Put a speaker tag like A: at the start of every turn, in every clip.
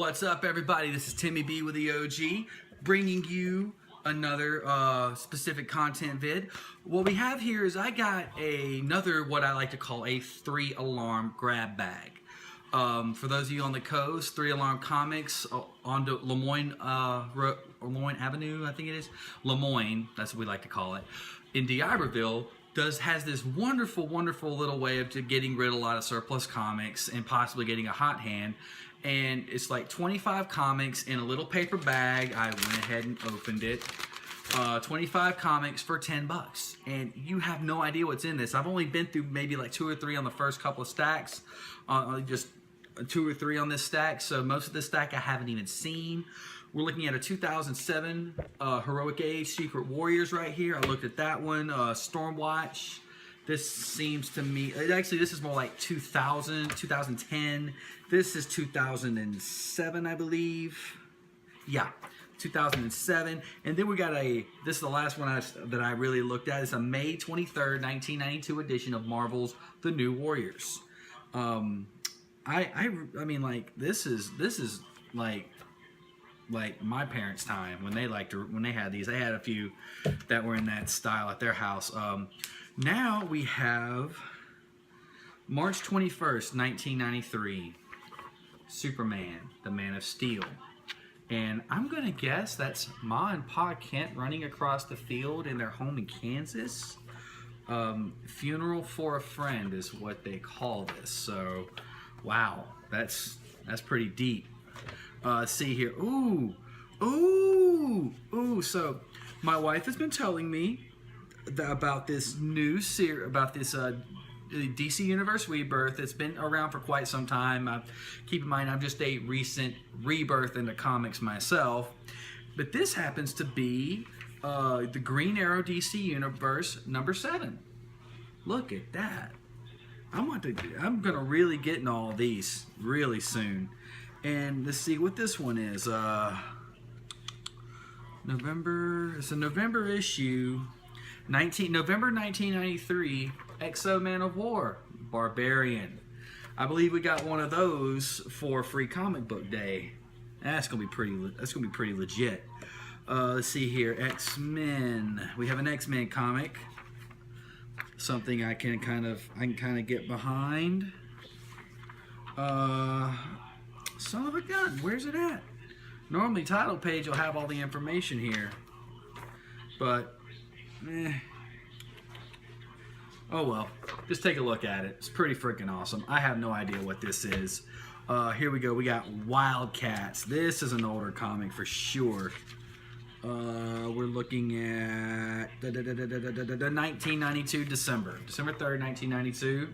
A: What's up, everybody? This is TimmyB with the OG, bringing you another specific content vid. What we have here is I got another, what I like to call a 3-alarm grab bag. For those of you on the coast, 3-Alarm Comics on Lemoyne Avenue, I think it is. Lemoyne, that's what we like to call it. In D'Iberville, has this wonderful little way of getting rid of a lot of surplus comics and possibly getting a hot hand. And it's like 25 comics in a little paper bag. I went ahead and opened it. 25 comics for 10 bucks. And you have no idea what's in this. I've only been through maybe like 2 or 3 on the first couple of stacks. Just 2 or 3 on this stack. So most of this stack I haven't even seen. We're looking at a 2007 Heroic Age Secret Warriors right here. I looked at that one. Stormwatch. This seems to me, actually this is more like 2010. This is 2007, I believe. Yeah, 2007. And then we got this is the last one that I really looked at. It's a May 23rd, 1992 edition of Marvel's The New Warriors. I mean, like, this is like my parents' time when they had these. They had a few that were in that style at their house. Now we have March 21st, 1993, Superman, the Man of Steel. And I'm going to guess that's Ma and Pa Kent running across the field in their home in Kansas. Funeral for a Friend is what they call this. So, wow, that's pretty deep. Let's see here. Ooh. So, my wife has been telling me about this new series, about this DC Universe Rebirth. It's been around for quite some time. Keep in mind, I'm just a recent rebirth into comics myself. But this happens to be the Green Arrow DC Universe number 7. Look at that. I'm gonna really get in all these really soon. And let's see what this one is. November. It's a November issue. November 1993, Exo Man of War, Barbarian. I believe we got one of those for Free Comic Book Day. That's gonna be pretty legit. Let's see here, X-Men. We have an X-Men comic. Something I can kind of get behind. Son of a gun, where's it at? Normally, title page will have all the information here, but. Oh well, just take a look at it. It's pretty freaking awesome. I have no idea what this is. Here we go. We got Wildcats. This is an older comic for sure. We're looking at 1992 December 3rd, 1992.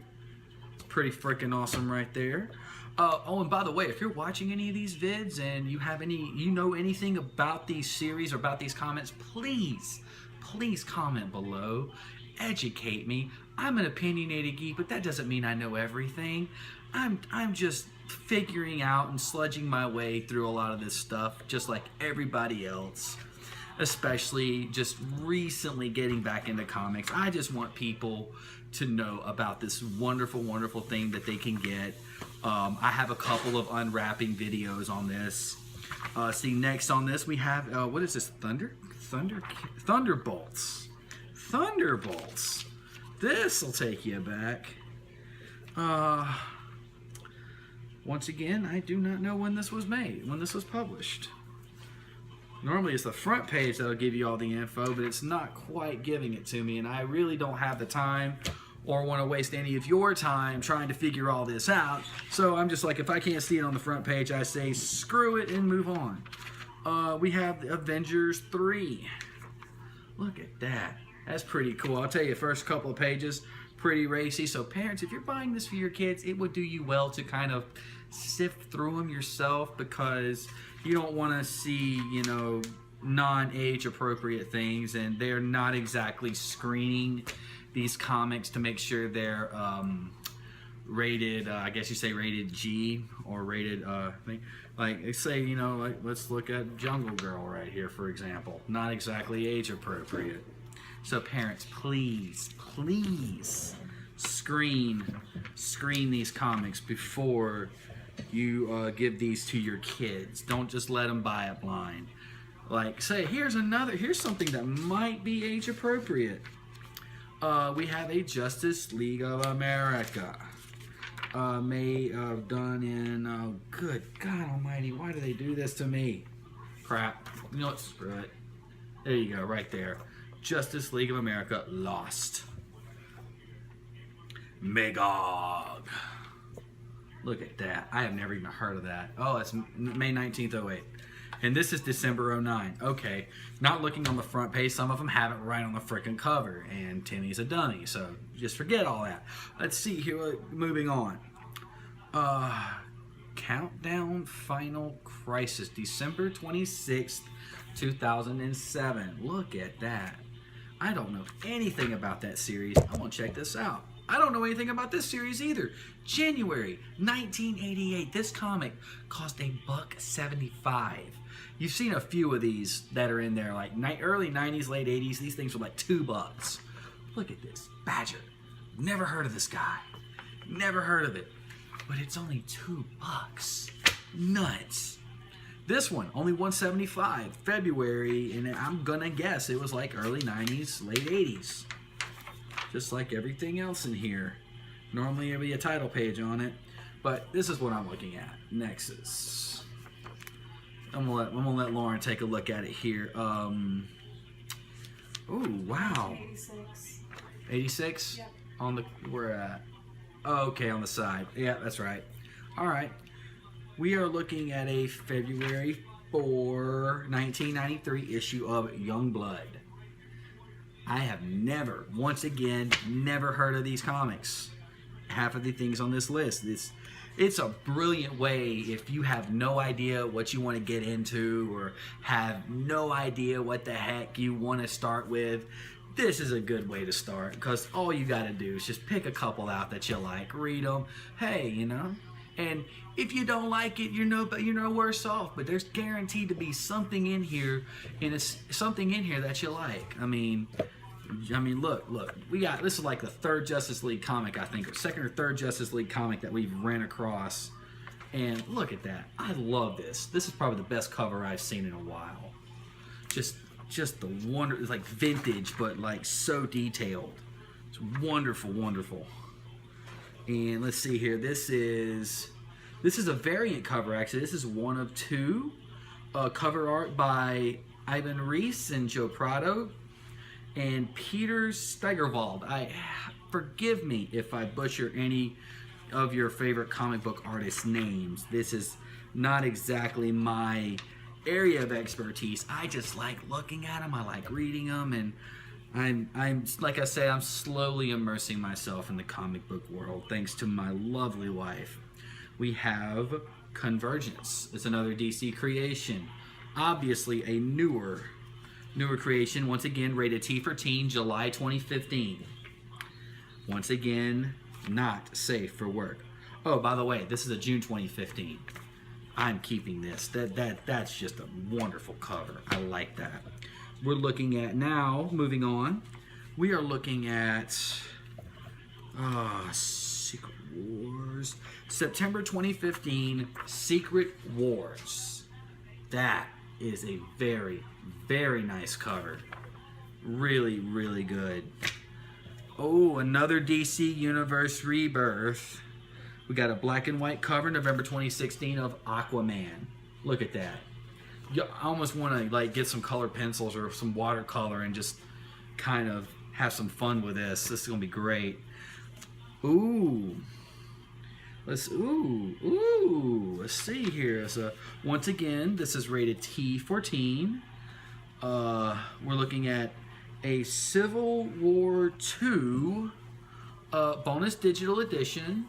A: It's pretty freaking awesome right there. Oh, and by the way, if you're watching any of these vids and you know anything about these series or about these comments, please comment below. Educate me. I'm an opinionated geek, but that doesn't mean I know everything. I'm just figuring out and sludging my way through a lot of this stuff, just like everybody else. Especially just recently getting back into comics. I just want people to know about this wonderful thing that they can get. I have a couple of unwrapping videos on this. See, next on this we have what is this? Thunderbolts. Thunderbolts. This will take you back. Once again, I do not know when this was made, when this was published. Normally it's the front page that'll give you all the info, but it's not quite giving it to me, and I really don't have the time or want to waste any of your time trying to figure all this out. So I'm just like, if I can't see it on the front page, I say screw it and move on. We have Avengers 3. Look at that. That's pretty cool. I'll tell you, first couple of pages, pretty racy. So parents, if you're buying this for your kids, it would do you well to kind of sift through them yourself, because you don't want to see, you know, non-age appropriate things, and they're not exactly screening these comics to make sure they're rated, I guess you say rated G or rated, like say, you know, like let's look at Jungle Girl right here, for example. Not exactly age appropriate. So parents, please screen these comics before you give these to your kids. Don't just let them buy it blind. Like, say, here's something that might be age appropriate. We have a Justice League of America. Done in, good God almighty, why do they do this to me? Crap. You know what, screw it. There you go, right there. Justice League of America Lost. Magog. Look at that. I have never even heard of that. Oh, it's May 19th, 08. And this is December 09. Okay, not looking on the front page. Some of them have it right on the frickin' cover. And Timmy's a dummy, so just forget all that. Let's see here, moving on. Countdown Final Crisis, December 26th, 2007. Look at that. I don't know anything about that series. I want to check this out. I don't know anything about this series either. January 1988. This comic cost $1.75. You've seen a few of these that are in there, like early 90s, late 80s. These things were like $2. Look at this. Badger. Never heard of this guy. Never heard of it. But it's only $2. Nuts. This one, only $1.75. February, and I'm gonna guess it was like early 90s, late 80s. Just like everything else in here. Normally there'll be a title page on it, but this is what I'm looking at. Nexus. I'm gonna let Lauren take a look at it here. Oh wow.
B: 86.
A: 86?
B: Yep.
A: On the where at? Oh, okay, on the side. Yeah, that's right. All right. We are looking at a February 4, 1993 issue of Youngblood. I have never, once again, never heard of these comics. Half of the things on this list. It's a brilliant way if you have no idea what you want to get into or have no idea what the heck you want to start with. This is a good way to start because all you got to do is just pick a couple out that you like, read them. Hey, you know, and if you don't like it, you're no worse off. But there's guaranteed to be something in here, something in here that you like. I mean, look, we got, this is like the third Justice League comic, I think, or second or third Justice League comic that we've ran across. And look at that. I love this. This is probably the best cover I've seen in a while. Just the wonder, it's like vintage, but like so detailed. It's wonderful, wonderful. And let's see here. This is a variant cover, actually. This is one of two. Cover art by Ivan Reis and Joe Prado and Peter Steigerwald. Forgive me if I butcher any of your favorite comic book artists' names. This is not exactly my area of expertise. I just like looking at them. I like reading them, and I'm like I say, I'm slowly immersing myself in the comic book world thanks to my lovely wife. We have Convergence. It's another DC creation. Obviously a newer creation. Once again, rated T for teen, July 2015. Once again, not safe for work. Oh, by the way, this is a June 2015. I'm keeping this. That's just a wonderful cover. I like that. We're looking at now, moving on, we are looking at Secret Wars. September 2015, Secret Wars. That is a very, very nice cover. Really, really good. Oh, another DC Universe Rebirth. We got a black and white cover, November 2016, of Aquaman. Look at that. I almost want to like get some colored pencils or some watercolor and just kind of have some fun with this. This is gonna be great. Ooh. Let's see here. So once again, this is rated T14. We're looking at a Civil War II bonus digital edition,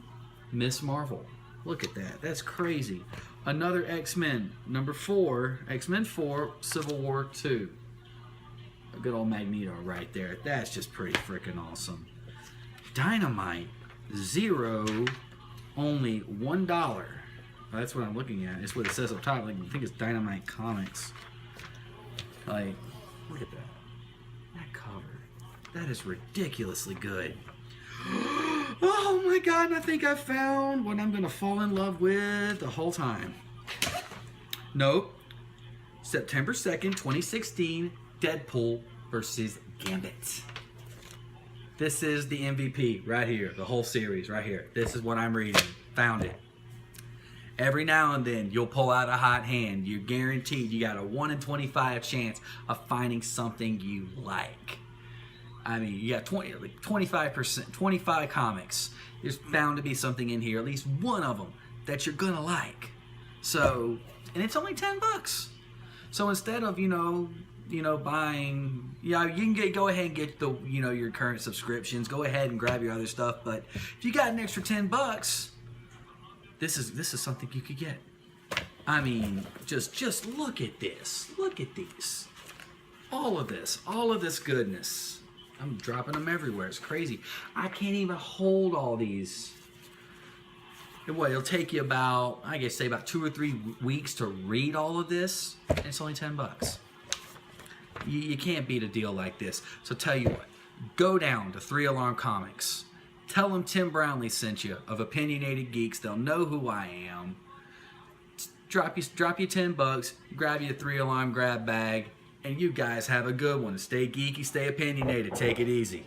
A: Miss Marvel. Look at that. That's crazy. Another X-Men, number 4, X-Men 4, Civil War II. A good old Magneto right there. That's just pretty freaking awesome. Dynamite, 0, only $1. That's what I'm looking at. It's what it says up top. Like, I think it's Dynamite Comics. Like, look at that. That cover. That is ridiculously good. Oh my God, and I think I found what I'm gonna fall in love with the whole time. Nope. September 2nd, 2016, Deadpool versus Gambit. This is the MVP right here, the whole series right here. This is what I'm reading. Found it. Every now and then, you'll pull out a hot hand. You're guaranteed you got a 1 in 25 chance of finding something you like. I mean, you got 25%, 25 comics. There's bound to be something in here, at least one of them, that you're gonna like. So, and it's only $10. So instead of, buying, you can go ahead and get the, your current subscriptions. Go ahead and grab your other stuff. But if you got an extra $10, this is something you could get. I mean, just look at this. Look at these. All of this goodness. I'm dropping them everywhere. It's crazy. I can't even hold all these. It'll take you about, I guess, say about 2 or 3 weeks to read all of this. And it's only $10. You can't beat a deal like this. So tell you what, go down to 3 Alarm Comics. Tell them Tim Brownlee sent you of Opinionated Geeks. They'll know who I am. Drop you $10, grab you a 3 Alarm grab bag, and you guys have a good one. Stay geeky, stay opinionated. Take it easy.